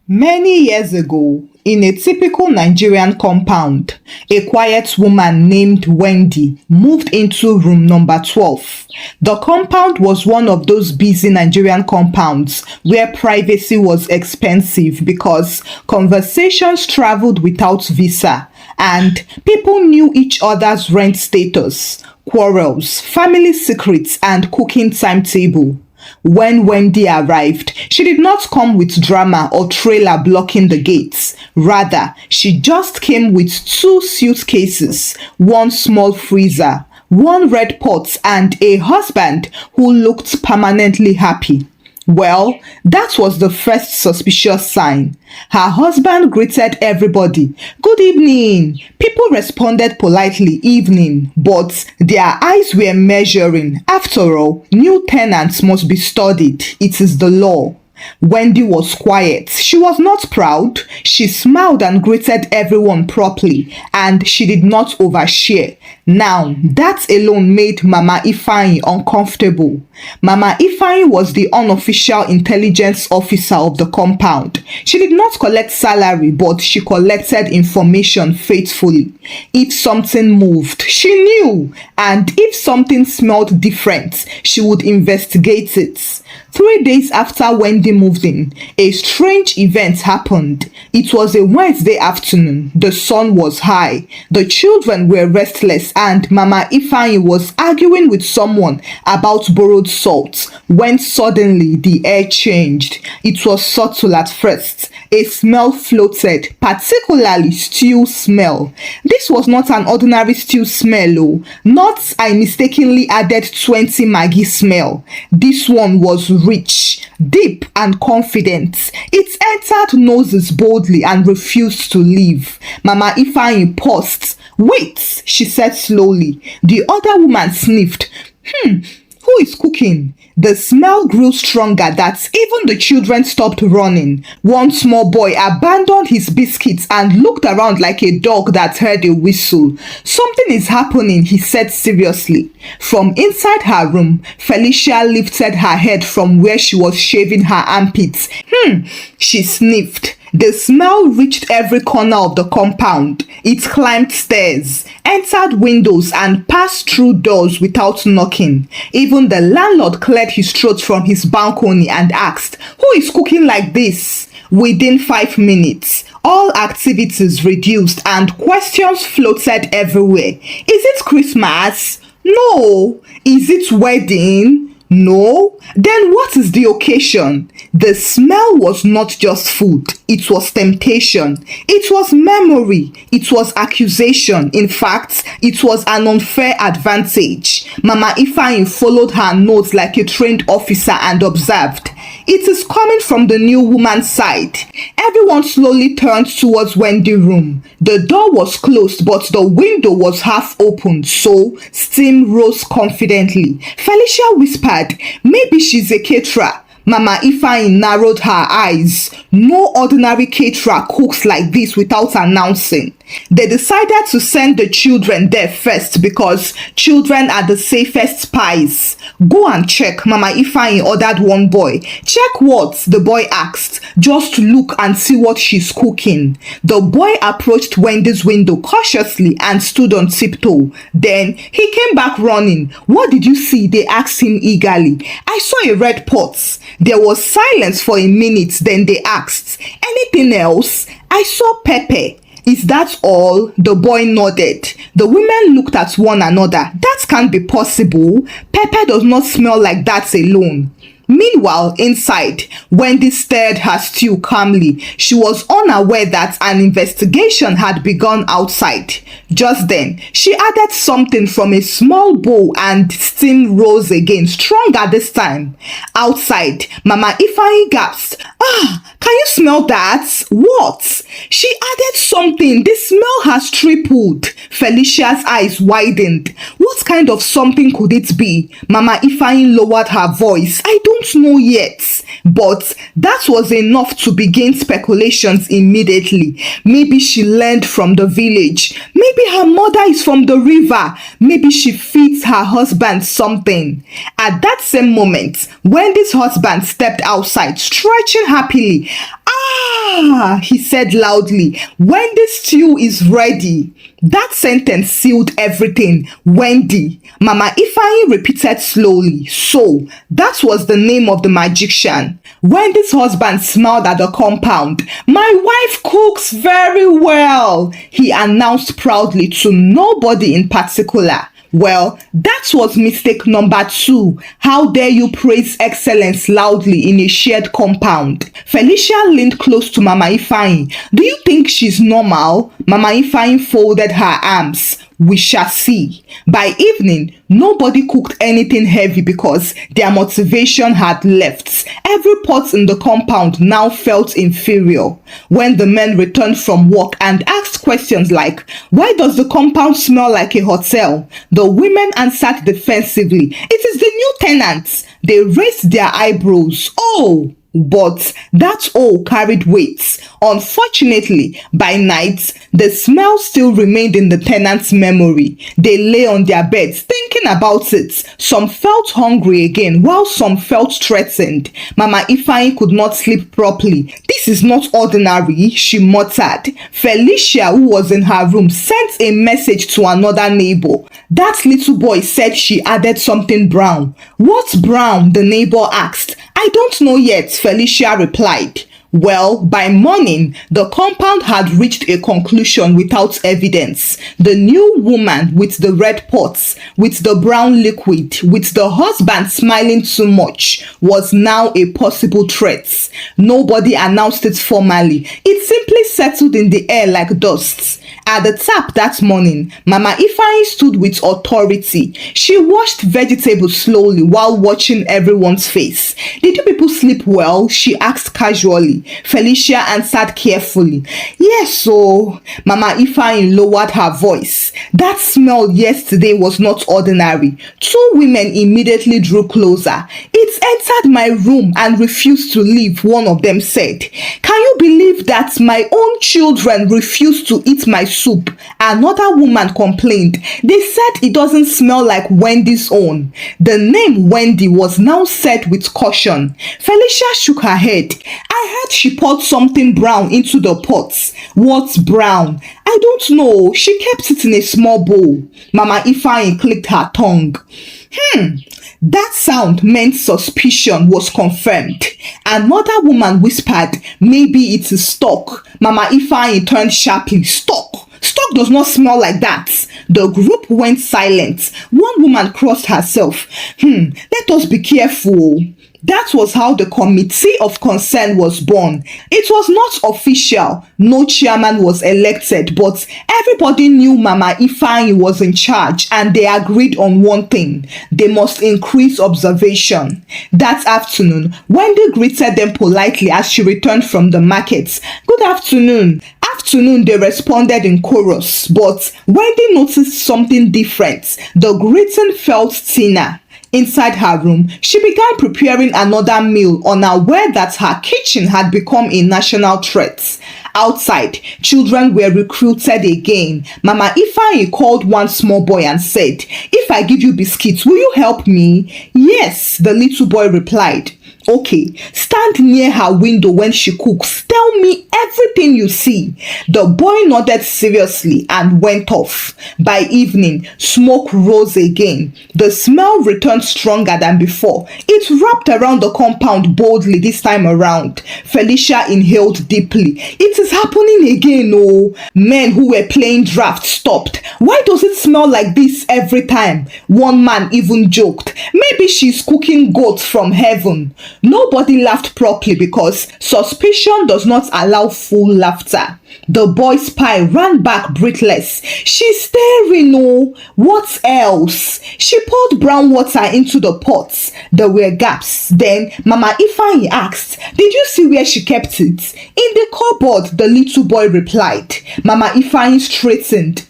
Many years ago, in a typical Nigerian compound, a quiet woman named Wendy moved into room number 12. The compound was one of those busy Nigerian compounds where privacy was expensive because conversations traveled without visa and people knew each other's rent status, quarrels, family secrets, and cooking timetable. When Wendy arrived, she did not come with drama or trailer blocking the gates. Rather, she just came with two suitcases, one small freezer, one red pot, and a husband who looked permanently happy. Well, that was the first suspicious sign. Her husband greeted everybody. Good evening. People responded politely, evening, but their eyes were measuring. After all, new tenants must be studied. It is the law. Wendy was quiet. She was not proud. She smiled and greeted everyone properly, and she did not overshare. Now, that alone made Mama Ifeanyi uncomfortable. Mama Ifeanyi was the unofficial intelligence officer of the compound. She did not collect salary, but she collected information faithfully. If something moved, she knew, and if something smelled different, she would investigate it. 3 days after Wendy moved in, a strange event happened. It was a Wednesday afternoon. The sun was high. The children were restless and Mama Ifeanyi was arguing with someone about borrowed salt when suddenly the air changed. It was subtle at first. A smell floated, particularly stew smell. This was not an ordinary stew smell, oh. Not I mistakenly added 20 Maggi smell. This one was rich, deep, and confident. It entered noses boldly and refused to leave. Mama Ifeanyi paused. Wait, she said slowly. The other woman sniffed. Who is cooking? The smell grew stronger that even the children stopped running. One small boy abandoned his biscuits and looked around like a dog that heard a whistle. Something is happening, he said seriously. From inside her room, Felicia lifted her head from where she was shaving her armpits. She sniffed. The smell reached every corner of the compound. It climbed stairs, entered windows, and passed through doors without knocking. Even the landlord cleared his throat from his balcony and asked, "Who is cooking like this?" Within 5 minutes, all activities reduced and questions floated everywhere. Is it Christmas? No. Is it wedding? No? Then what is the occasion? The smell was not just food. It was temptation. It was memory. It was accusation. In fact, it was an unfair advantage. Mama Ifeanyi followed her nose like a trained officer and observed. It is coming from the new woman's side. Everyone slowly turned towards Wendy's room. The door was closed, but the window was half opened, so steam rose confidently. Felicia whispered, "Maybe she's a caterer." Mama Ifeanyi narrowed her eyes. No ordinary caterer cooks like this without announcing. They decided to send the children there first because children are the safest spies. "Go and check," Mama Ifeanyi ordered one boy. "Check what?" the boy asked. "Just look and see what she's cooking." The boy approached Wendy's window cautiously and stood on tiptoe. Then he came back running. "What did you see?" they asked him eagerly. "I saw a red pot." There was silence for a minute, then they asked, "Anything else?" "I saw pepper." "Is that all?" The boy nodded. The women looked at one another. "That can't be possible. Pepper does not smell like that alone." Meanwhile, inside, Wendy stirred her stew calmly. She was unaware that an investigation had begun outside. Just then, she added something from a small bowl and steam rose again, stronger this time. Outside, Mama Ifeanyi gasped. Can you smell that?" "What?" "She added something. The smell has tripled." Felicia's eyes widened. What kind of something could it be? Mama Ifeanyi lowered her voice. "I don't know yet." But that was enough to begin speculations immediately. Maybe she learned from the village. Maybe her mother is from the river. Maybe she feeds her husband something. At that same moment, Wendy's husband stepped outside, stretching happily. he said loudly. Wendy's stew is ready. That sentence sealed everything. Wendy. Mama Ifeanyi repeated slowly. So, that was the name of the magician. Wendy's husband smiled at the compound. My wife cooks very well, he announced proudly to nobody in particular. Well, that was mistake number 2. How dare you praise excellence loudly in a shared compound? Felicia leaned close to Mama Ifeanyi. Do you think she's normal? Mama Ifeanyi folded her arms. We shall see. By evening, nobody cooked anything heavy because their motivation had left. Every pot in the compound now felt inferior. When the men returned from work and asked questions like, why does the compound smell like a hotel? The women answered defensively, it is the new tenants. They raised their eyebrows. Oh! But that all carried weight. Unfortunately, by night, the smell still remained in the tenants' memory. They lay on their beds thinking about it. Some felt hungry again, while some felt threatened. Mama Ifeanyi could not sleep properly. This is not ordinary, she muttered. Felicia, who was in her room, sent a message to another neighbor. That little boy said she added something brown. What's brown? The neighbor asked. I don't know yet, Felicia replied. Well, by morning, the compound had reached a conclusion without evidence. The new woman with the red pots, with the brown liquid, with the husband smiling too much, was now a possible threat. Nobody announced it formally. It simply settled in the air like dust. At the tap that morning, Mama Ifeanyi stood with authority. She washed vegetables slowly while watching everyone's face. Did you people sleep well? She asked casually. Felicia answered carefully. Yes, so Mama Ifeanyi lowered her voice. That smell yesterday was not ordinary. 2 women immediately drew closer. It entered my room and refused to leave, one of them said. Can you believe that my own children refused to eat my soup? Another woman complained. They said it doesn't smell like Wendy's own. The name Wendy was now said with caution. Felicia shook her head. I heard she poured something brown into the pots. What's brown? I don't know. She kept it in a small bowl. Mama Ifeanyi clicked her tongue. That sound meant suspicion was confirmed. Another woman whispered, maybe it is stock. Mama Ifeanyi turned sharply. Stock? Stock does not smell like that. The group went silent. One woman crossed herself. Let us be careful. That was how the Committee of Concern was born. It was not official. No chairman was elected, but everybody knew Mama Ifeanyi was in charge and they agreed on one thing. They must increase observation. That afternoon, Wendy greeted them politely as she returned from the market. Good afternoon. Afternoon, they responded in chorus, but Wendy noticed something different. The greeting felt thinner. Inside her room, she began preparing another meal, unaware that her kitchen had become a national threat. Outside, children were recruited again. Mama Ifeanyi called one small boy and said, if I give you biscuits, will you help me? Yes, the little boy replied. Okay, stand near her window when she cooks. Tell me everything you see. The boy nodded seriously and went off. By evening, smoke rose again. The smell returned stronger than before. It wrapped around the compound boldly this time around. Felicia inhaled deeply. It is happening again, oh. Men who were playing draft stopped. Why does it smell like this every time? One man even joked. Maybe she's cooking goats from heaven. Nobody laughed properly because suspicion does not allow full laughter. The boy's spy ran back breathless. She's staring, oh. What else? She poured brown water into the pots. There were gaps. Then Mama Ifeanyi asked, did you see where she kept it? In the cupboard, the little boy replied. Mama Ifeanyi straightened.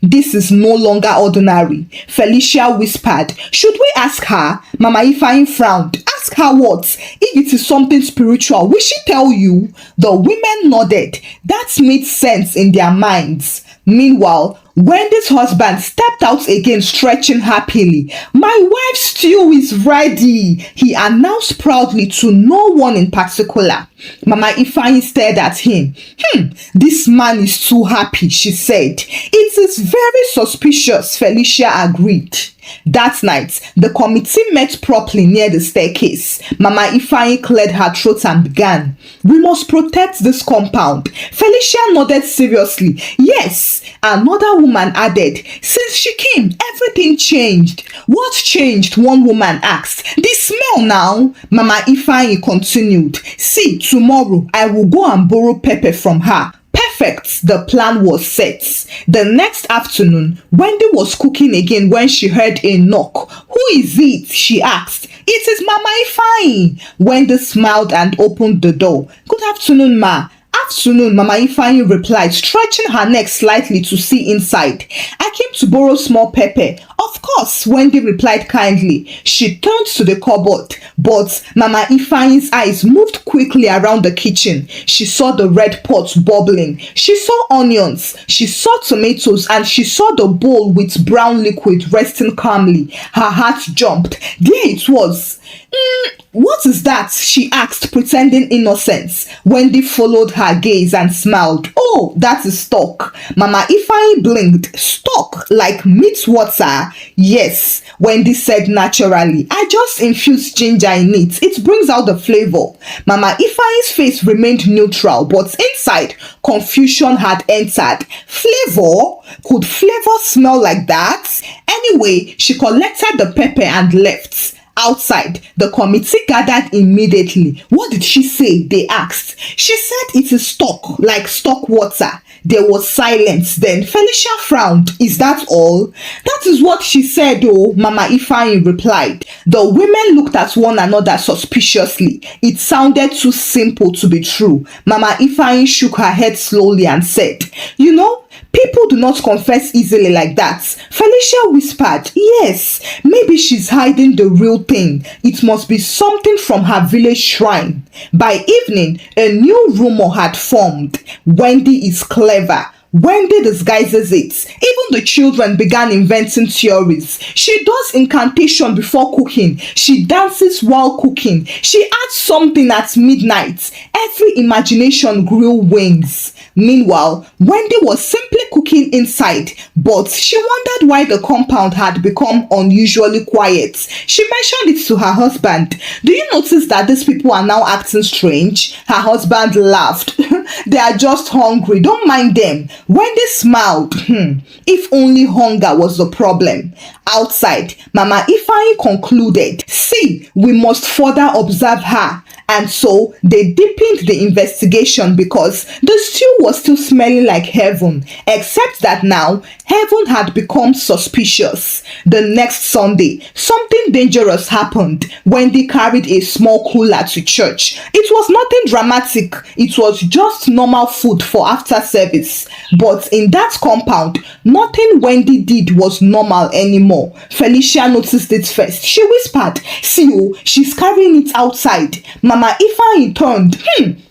This is no longer ordinary. Felicia whispered. Should we ask her? Mama Ifeanyi frowned. Ask her what? If it is something spiritual, will she tell you? The women nodded. That made sense in their minds. Meanwhile, Wendy's husband stepped out again, stretching happily. "My wife's stew is ready," he announced proudly to no one in particular. Mama Ifeanyi stared at him. This man is too happy," she said. "It is very suspicious," Felicia agreed. That night, the committee met properly near the staircase. Mama Ifeanyi cleared her throat and began, "We must protect this compound." Felicia nodded seriously. "Yes," another woman added. "Since she came, everything changed." "What changed?" one woman asked. "The smell now," Mama Ifeanyi continued. "See, tomorrow I will go and borrow pepper from her." Perfect, the plan was set. The next afternoon, Wendy was cooking again when she heard a knock. "Who is it?" she asked. "It is Mama Ifeanyi." Wendy smiled and opened the door. "Good afternoon, ma." "Afternoon," Mama Ifeanyi replied, stretching her neck slightly to see inside. "I came to borrow small pepper." "Of course," Wendy replied kindly. She turned to the cupboard, but Mama Ifeanyi's eyes moved quickly around the kitchen. She saw the red pot bubbling. She saw onions. She saw tomatoes, and she saw the bowl with brown liquid resting calmly. Her heart jumped. There it was. What is that?" she asked, pretending innocence. Wendy followed her gaze and smiled. "Oh, that is stock." Mama Ifeanyi blinked. "Stock? Like meat water?" "Yes," Wendy said naturally. "I just infused ginger in it. It brings out the flavor." Mama Ifeanyi's face remained neutral, but inside, confusion had entered. Flavor? Could flavor smell like that? Anyway, she collected the pepper and left. Outside, the committee gathered immediately. "What did she say?" they asked. "She said it is stock, like stock water." There was silence. Then Felicia frowned. "Is that all?" "That is what she said, oh," Mama Ifeanyi replied. The women looked at one another suspiciously. It sounded too simple to be true. Mama Ifeanyi shook her head slowly and said, "You know, people do not confess easily like that." Felicia whispered, "Yes, maybe she's hiding the real thing. It must be something from her village shrine." By evening, a new rumor had formed. Wendy is clever. Wendy disguises it. Even the children began inventing theories. She does incantation before cooking. She dances while cooking. She adds something at midnight. Every imagination grew wings. Meanwhile, Wendy was simply cooking inside, but she wondered why the compound had become unusually quiet. She mentioned it to her husband. "Do you notice that these people are now acting strange?" Her husband laughed. "They are just hungry. Don't mind them." Wendy smiled. If only hunger was the problem. Outside, Mama Ifeanyi concluded, "See, we must further observe her." And so they deepened the investigation because the stew was still smelling like heaven, except that now heaven had become suspicious. The next Sunday, something dangerous happened. Wendy carried a small cooler to church. It was nothing dramatic. It was just normal food for after service. But in that compound, nothing Wendy did was normal anymore. Felicia noticed it first. She whispered, "See, oh, she's carrying it outside." Mama Ifeanyi turned.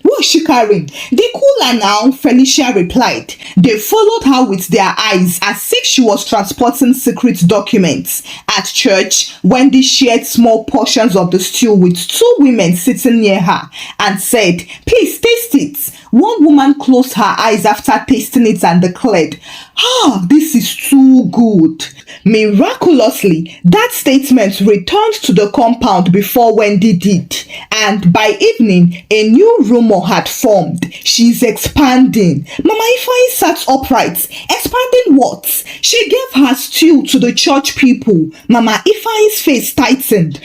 What is she carrying?" "The cooler now," Felicia replied. They followed her with their eyes as if she was transporting secret documents. At church, Wendy shared small portions of the stew with two women sitting near her and said, "Please taste it." One woman closed her eyes after tasting it and declared, "This is too good." Miraculously, that statement returned to the compound before Wendy did. And by evening, a new rumor had formed. "She's expanding." Mama Ifeanyi sat upright. "Expanding what?" "She gave her stew to the church people." Mama Ifeanyi's face tightened.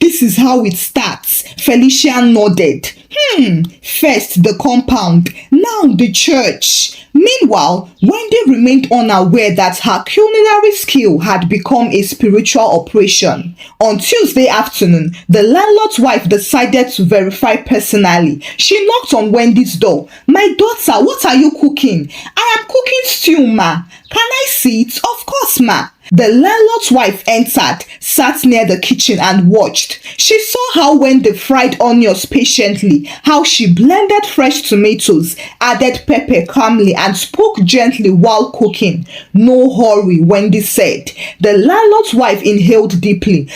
This is how it starts." Felicia nodded. First the compound, now the church. Meanwhile, Wendy remained unaware that her culinary skill had become a spiritual operation. On Tuesday afternoon, the landlord's wife decided to verify personally. She knocked on Wendy's door. "My daughter, what are you cooking?" "I am cooking stew, ma." "Can I see it?" "Of course, ma." The landlord's wife entered, sat near the kitchen and watched. She saw how Wendy fried onions patiently, how she blended fresh tomatoes, added pepper calmly and spoke gently while cooking. "No hurry," Wendy said. The landlord's wife inhaled deeply.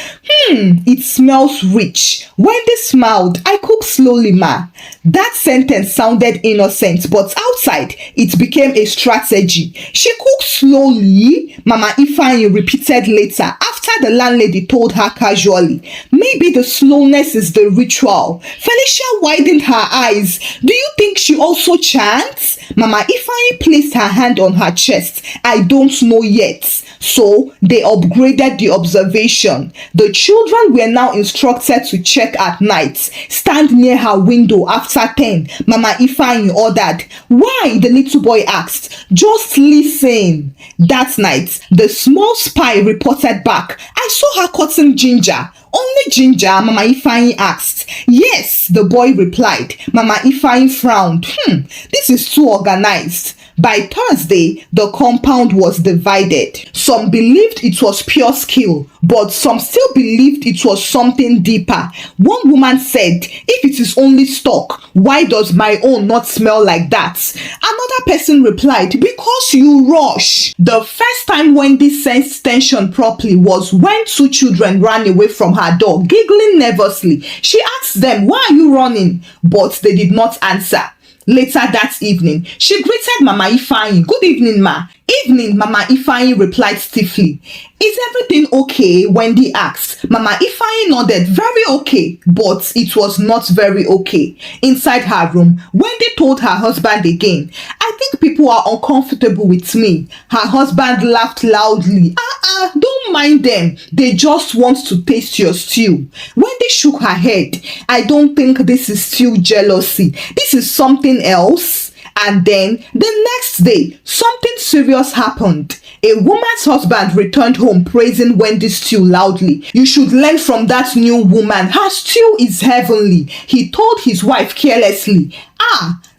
It smells rich." Wendy smiled. "I cook slowly, ma." That sentence sounded innocent, but outside it became a strategy. "She cooks slowly," Mama Ifeanyi repeated later after the landlady told her casually. "Maybe the slowness is the ritual." Felicia widened her eyes. "Do you think she also chants?" Mama Ifeanyi placed her hand on her chest. "I don't know yet." So they upgraded the observation. The children were now instructed to check at night. "Stand near her window after 10, Mama Ifeanyi ordered. "Why?" the little boy asked. "Just listen." That night, the small spy reported back. "I saw her cutting ginger." "Only ginger?" Mama Ifeanyi asked. "Yes," the boy replied. Mama Ifeanyi frowned. This is too organized." By Thursday, the compound was divided. Some believed it was pure skill, but some still believed it was something deeper. One woman said, "If it is only stock, why does my own not smell like that?" Another person replied, "Because you rush." The first time Wendy sensed tension properly was when two children ran away from her door, giggling nervously. She asked them, "Why are you running?" But they did not answer. Later that evening, she greeted Mama Ifeanyi. "Good evening, ma." "Evening," Mama Ifeanyi replied stiffly. "Is everything okay?" Wendy asked. Mama Ifeanyi nodded. "Very okay," but it was not very okay. Inside her room, Wendy told her husband again, "I think people are uncomfortable with me." Her husband laughed loudly. Don't mind them. They just want to taste your stew." Wendy shook her head. "I don't think this is stew jealousy. This is something else." And then the next day, something serious happened. A woman's husband returned home praising Wendy's stew loudly. "You should learn from that new woman. Her stew is heavenly," he told his wife carelessly.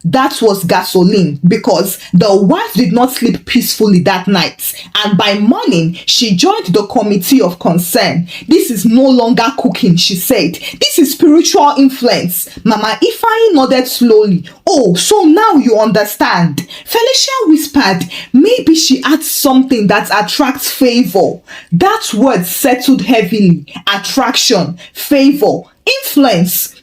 That was gasoline, because the wife did not sleep peacefully that night, and by morning she joined the committee of concern. "This is no longer cooking," she said. "This is spiritual influence." Mama Ifeanyi nodded slowly. "Oh, so now you understand." Felicia whispered, "Maybe she adds something that attracts favor." That word settled heavily. Attraction, favor, influence.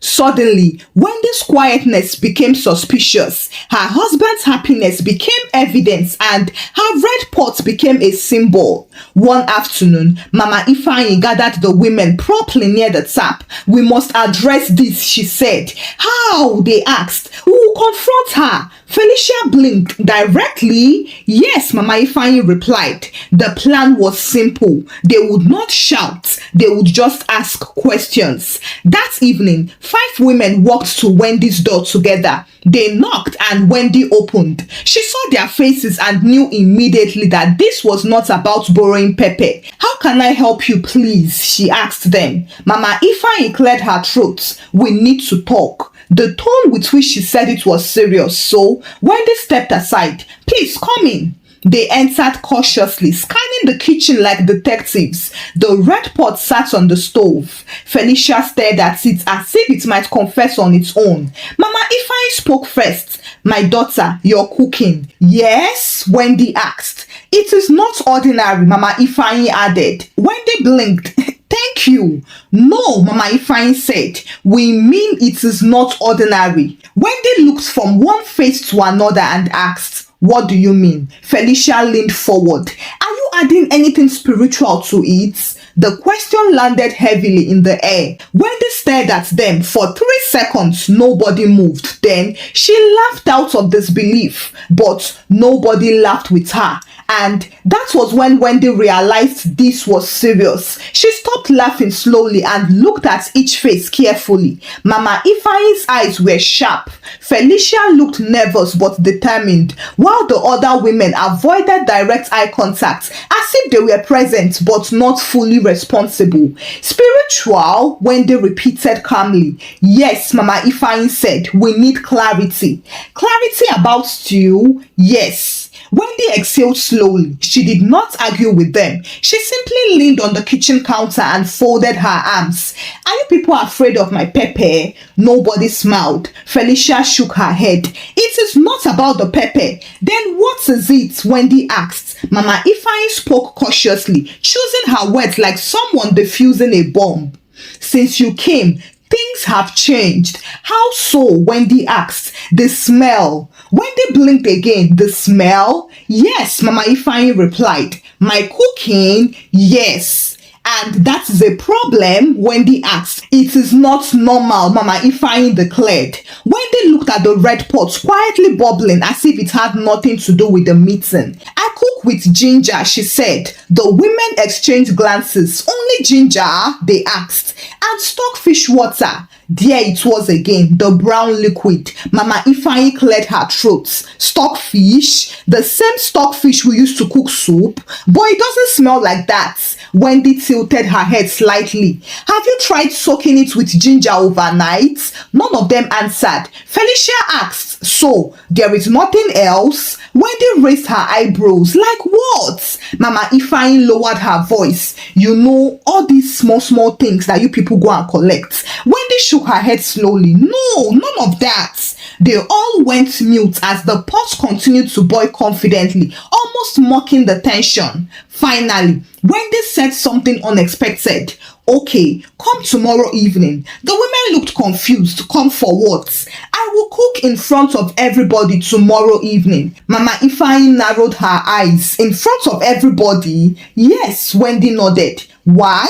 Suddenly, Wendy's quietness became suspicious. Her husband's happiness became evidence, and her red pot became a symbol. One afternoon, Mama Ifeanyi gathered the women properly near the tap. "We must address this," she said. "How?" they asked. "We will confront her." Felicia blinked. "Directly?" "Yes," Mama Ifeanyi replied. The plan was simple. They would not shout. They would just ask questions. That evening, 5 women walked to Wendy's door together. They knocked and Wendy opened. She saw their faces and knew immediately that this was not about borrowing pepper. "How can I help you, please?" she asked them. Mama Ifeanyi cleared her throat. "We need to talk." The tone with which she said it was serious, so Wendy stepped aside. "Please come in." They entered cautiously, scanning the kitchen like detectives. The red pot sat on the stove. Felicia stared at it as if it might confess on its own. Mama Ifeanyi spoke first. "My daughter, you're cooking." "Yes?" Wendy asked. "It is not ordinary," Mama Ifeanyi added. Wendy blinked. "Thank you." "No," Mama Ifeanyi said. "We mean it is not ordinary." Wendy looked from one face to another and asked, "What do you mean?" Felicia leaned forward. "Are you adding anything spiritual to it?" The question landed heavily in the air. Wendy stared at them. For 3 seconds, nobody moved. Then she laughed out of disbelief, but nobody laughed with her. And that was when Wendy realized this was serious. She stopped laughing slowly and looked at each face carefully. Mama Ifeanyi's eyes were sharp. Felicia looked nervous but determined, while the other women avoided direct eye contact, as if they were present but not fully responsible. "Spiritual?" Wendy repeated calmly. "Yes," Mama Ifeanyi said. "We need clarity." "Clarity about stew?" "Yes." Wendy exhaled slowly. She did not argue with them. She simply leaned on the kitchen counter and folded her arms. Are you people afraid of my pepper? Nobody smiled. Felicia shook her head. It is not about the pepper. Then what is it? Wendy asked. Mama Ifeanyi spoke cautiously, choosing her words like someone defusing a bomb. Since you came, things have changed. How so? Wendy asked. The smell. Wendy blinked again. The smell? Yes, Mama Ifeanyi replied. My cooking? Yes. And that's the problem? Wendy asked. It is not normal, Mama Ifeanyi declared. Wendy looked at the red pot quietly bubbling as if it had nothing to do with the meeting. I cook with ginger, she said. The women exchanged glances. Only ginger? They asked. And stockfish water. There it was again, the brown liquid. Mama Ifeanyi cleared her throat. Stockfish? The same stockfish we used to cook soup? But it doesn't smell like that. Wendy tilted her head slightly. Have you tried soaking it with ginger overnight? None of them answered. Felicia asked, so there is nothing else? Wendy raised her eyebrows. Like what? Mama Ifeanyi lowered her voice. You know, all these small things that you people go and collect. Wendy shook her head slowly. No, none of that. They all went mute as the pot continued to boil confidently, almost mocking the tension. Finally, Wendy said something unexpected. Okay, come tomorrow evening. The women looked confused. Come for what? I will cook in front of everybody tomorrow evening. Mama Ifeanyi narrowed her eyes. In front of everybody? Yes, Wendy nodded. Why?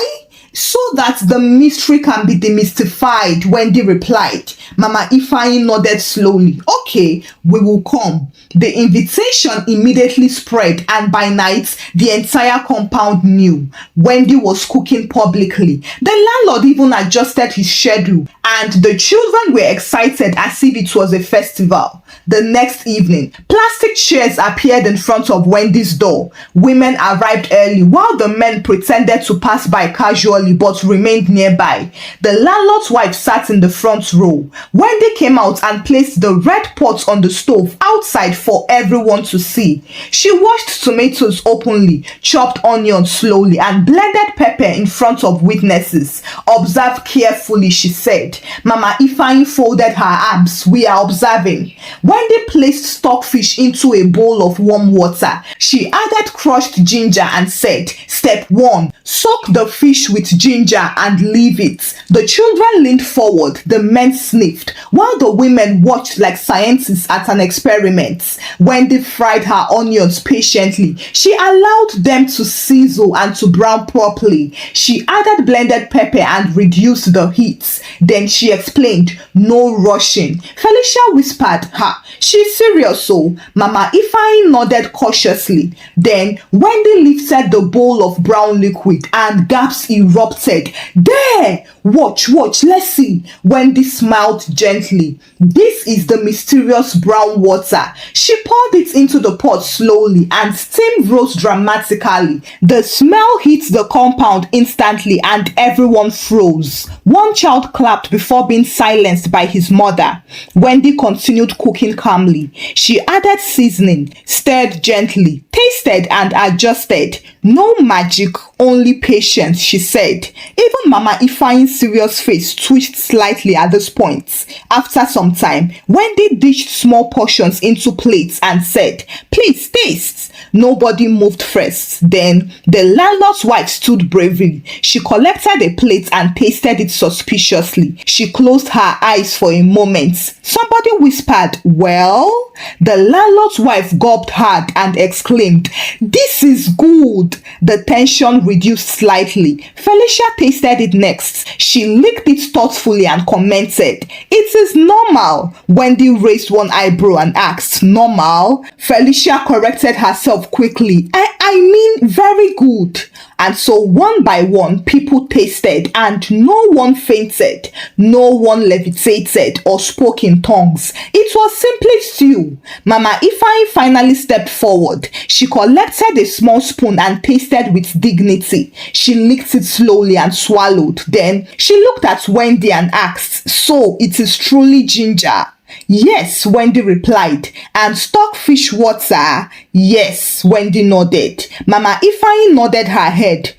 So that the mystery can be demystified, Wendy replied. Mama Ifeanyi nodded slowly. Okay, we will come. The invitation immediately spread, and by night, the entire compound knew. Wendy was cooking publicly. The landlord even adjusted his schedule, and the children were excited as if it was a festival. The next evening, plastic chairs appeared in front of Wendy's door. Women arrived early while the men pretended to pass by casually but remained nearby. The landlord's wife sat in the front row. Wendy came out and placed the red pot on the stove outside for everyone to see. She washed tomatoes openly, chopped onions slowly, and blended pepper in front of witnesses. Observe carefully, she said. Mama Ifeanyi folded her arms. We are observing. Wendy placed stockfish into a bowl of warm water. She added crushed ginger and said, Step 1. Soak the fish with ginger and leave it. The children leaned forward. The men sniffed, while the women watched like scientists at an experiment. Wendy fried her onions patiently. She allowed them to sizzle and to brown properly. She added blended pepper and reduced the heat. Then she explained, no rushing. Felicia whispered, ha, she's serious, so Mama Ifeanyi nodded cautiously. Then Wendy lifted the bowl of brown liquid and gasps erupted. There! Watch, let's see. Wendy smiled gently. This is the mysterious brown water. She poured it into the pot slowly and steam rose dramatically. The smell hit the compound instantly and everyone froze. One child clapped before being silenced by his mother. Wendy continued cooking calmly. She added seasoning, stirred gently, tasted and adjusted. No magic, only patience, she said. Even Mama Ifeanyi's serious face twitched slightly at this point. After some time, Wendy dished small portions into plates and said, please taste. Nobody moved first. Then the landlord's wife stood bravely. She collected a plate and tasted it suspiciously. She closed her eyes for a moment. Somebody whispered, well? The landlord's wife gulped hard and exclaimed, this is good. The tension reduced slightly. Felicia tasted it next. She licked it thoughtfully and commented, it is normal. Wendy raised one eyebrow and asked, normal? Felicia corrected herself quickly. I mean very good. And so one by one, people tasted and no one fainted, no one levitated or spoke in tongues. It was simply stew. Mama Ifeanyi finally stepped forward. She collected a small spoon and tasted with dignity. She licked it slowly and swallowed. Then she looked at Wendy and asked, so it is truly ginger? Yes, Wendy replied, and stockfish fish water? Yes, Wendy nodded. Mama Ifeanyi nodded her head.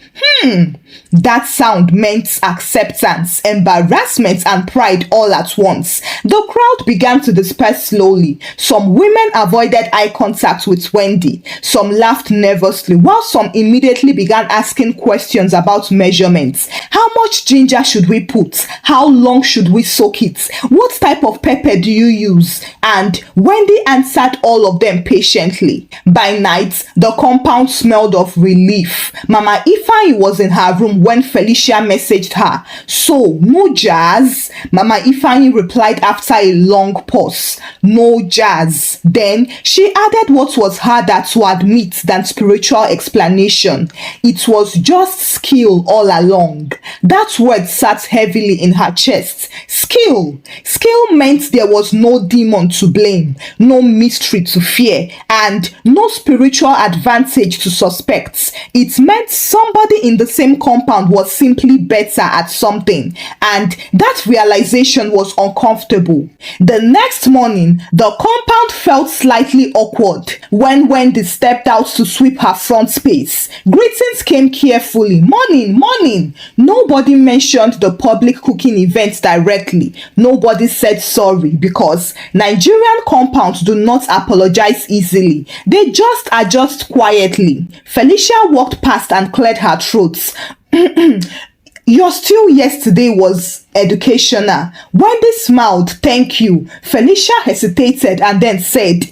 That sound meant acceptance, embarrassment, and pride all at once. The crowd began to disperse slowly. Some women avoided eye contact with Wendy. Some laughed nervously, while some immediately began asking questions about measurements. How much ginger should we put? How long should we soak it? What type of pepper do you use? And Wendy answered all of them patiently. By night, the compound smelled of relief. Mama Ifeanyi was in her room when Felicia messaged her. So, no jazz? Mama Ifeanyi replied after a long pause. No jazz. Then, she added what was harder to admit than spiritual explanation. It was just skill all along. That word sat heavily in her chest. Skill. Skill meant there was no demon to blame, no mystery to fear, and no spiritual advantage to suspect. It meant somebody in the same compound was simply better at something, and that realization was uncomfortable. The next morning, the compound felt slightly awkward when Wendy stepped out to sweep her front space. Greetings came carefully. Morning, morning. Nobody mentioned the public cooking event directly. Nobody said sorry because Nigerian compounds do not apologize easily. They just adjust quietly. Felicia walked past and cleared her throat. Your stew yesterday was educational. Wendy smiled. Thank you. Felicia hesitated and then said,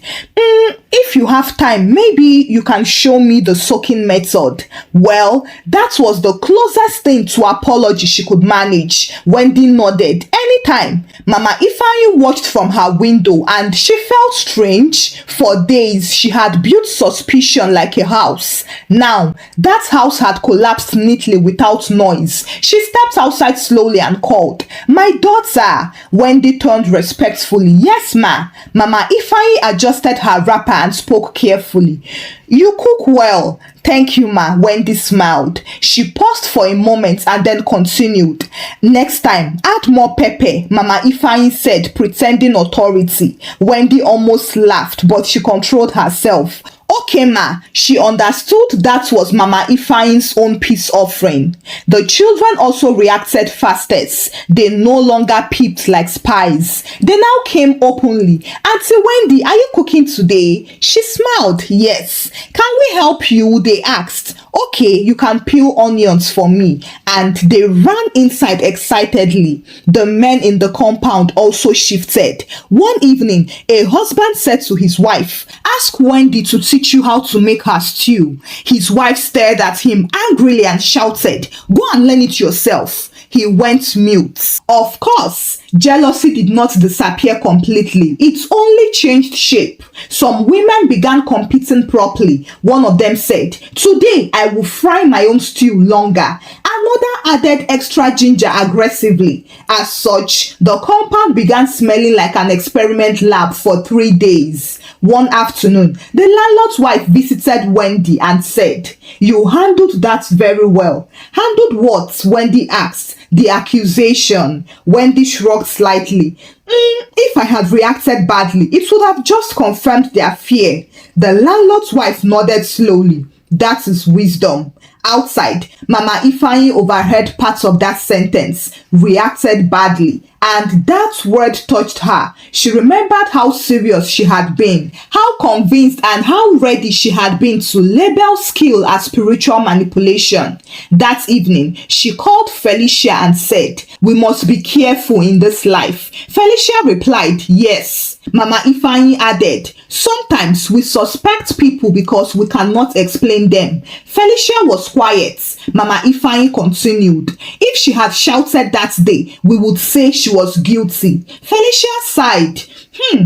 if you have time, maybe you can show me the soaking method. Well, that was the closest thing to apology she could manage. Wendy nodded. Anytime. Mama Ifeanyi watched from her window and she felt strange. For days, she had built suspicion like a house. Now, that house had collapsed neatly without noise. She stepped outside slowly and called, my daughter. Wendy turned respectfully. Yes, ma. Mama Ifeanyi adjusted her wrapper and spoke carefully. You cook well. Thank you, ma. Wendy smiled. She paused for a moment and then continued. Next time, add more pepper, Mama Ifeanyi said, pretending authority. Wendy almost laughed, but she controlled herself. Okay, ma. She understood that was Mama Ifeanyi's own peace offering. The children also reacted fastest. They no longer peeped like spies. They now came openly. Auntie Wendy, are you cooking today? She smiled. Yes. Can we help you? They asked. Okay, you can peel onions for me. And they ran inside excitedly. The men in the compound also shifted. One evening, a husband said to his wife, ask Wendy to teach you how to make her stew. His wife stared at him angrily and shouted, go and learn it yourself. He went mute. Of course, jealousy did not disappear completely. It only changed shape. Some women began competing properly. One of them said, today I will fry my own stew longer. Another added extra ginger aggressively. As such, the compound began smelling like an experiment lab for 3 days. One afternoon, the landlord's wife visited Wendy and said, you handled that very well. Handled what? Wendy asked. The accusation. Wendy shrugged slightly. If I had reacted badly, it would have just confirmed their fear. The landlord's wife nodded slowly. That is wisdom. Outside, Mama Ifeanyi overheard parts of that sentence. Reacted badly. And that word touched her. She remembered how serious she had been, how convinced and how ready she had been to label skill as spiritual manipulation. That evening, she called Felicia and said, we must be careful in this life. Felicia replied, yes. Mama Ifeanyi added, sometimes we suspect people because we cannot explain them. Felicia was quiet. Mama Ifeanyi continued, if she had shouted that day, we would say she was guilty. Felicia sighed.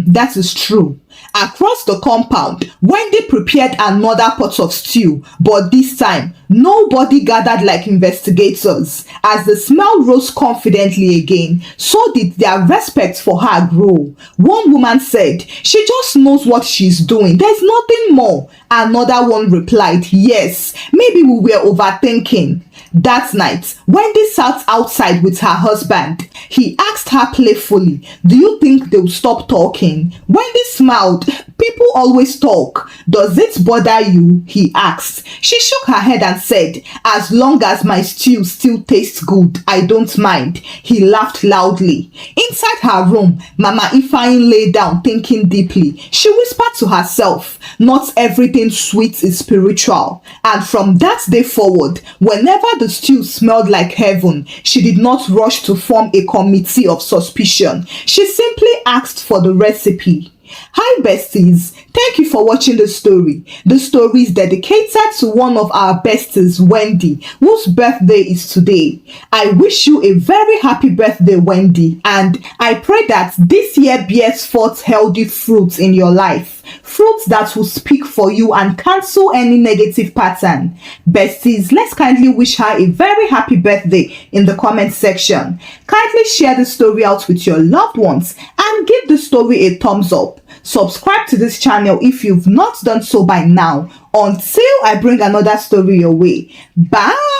That is true. Across the compound, Wendy prepared another pot of stew, but this time, nobody gathered like investigators. As the smell rose confidently again, so did their respect for her grow. One woman said, she just knows what she's doing. There's nothing more. Another one replied, yes, maybe we were overthinking. That night, Wendy sat outside with her husband. He asked her playfully, do you think they'll stop talking? Wendy smiled. People always talk. Does it bother you? He asked. She shook her head and said, as long as my stew still tastes good, I don't mind. He laughed loudly. Inside her room, Mama Ifeanyi lay down thinking deeply. She whispered to herself, not everything sweet is spiritual. And from that day forward, whenever the stew smelled like heaven, she did not rush to form a committee of suspicion. She simply asked for the recipe. Hi besties, thank you for watching the story. The story is dedicated to one of our besties, Wendy, whose birthday is today. I wish you a very happy birthday, Wendy, and I pray that this year bears forth healthy fruits in your life. Fruits that will speak for you and cancel any negative pattern. Besties, let's kindly wish her a very happy birthday in the comment section. Kindly share the story out with your loved ones and give the story a thumbs up. Subscribe to this channel if you've not done so by now. Until I bring another story your way. Bye!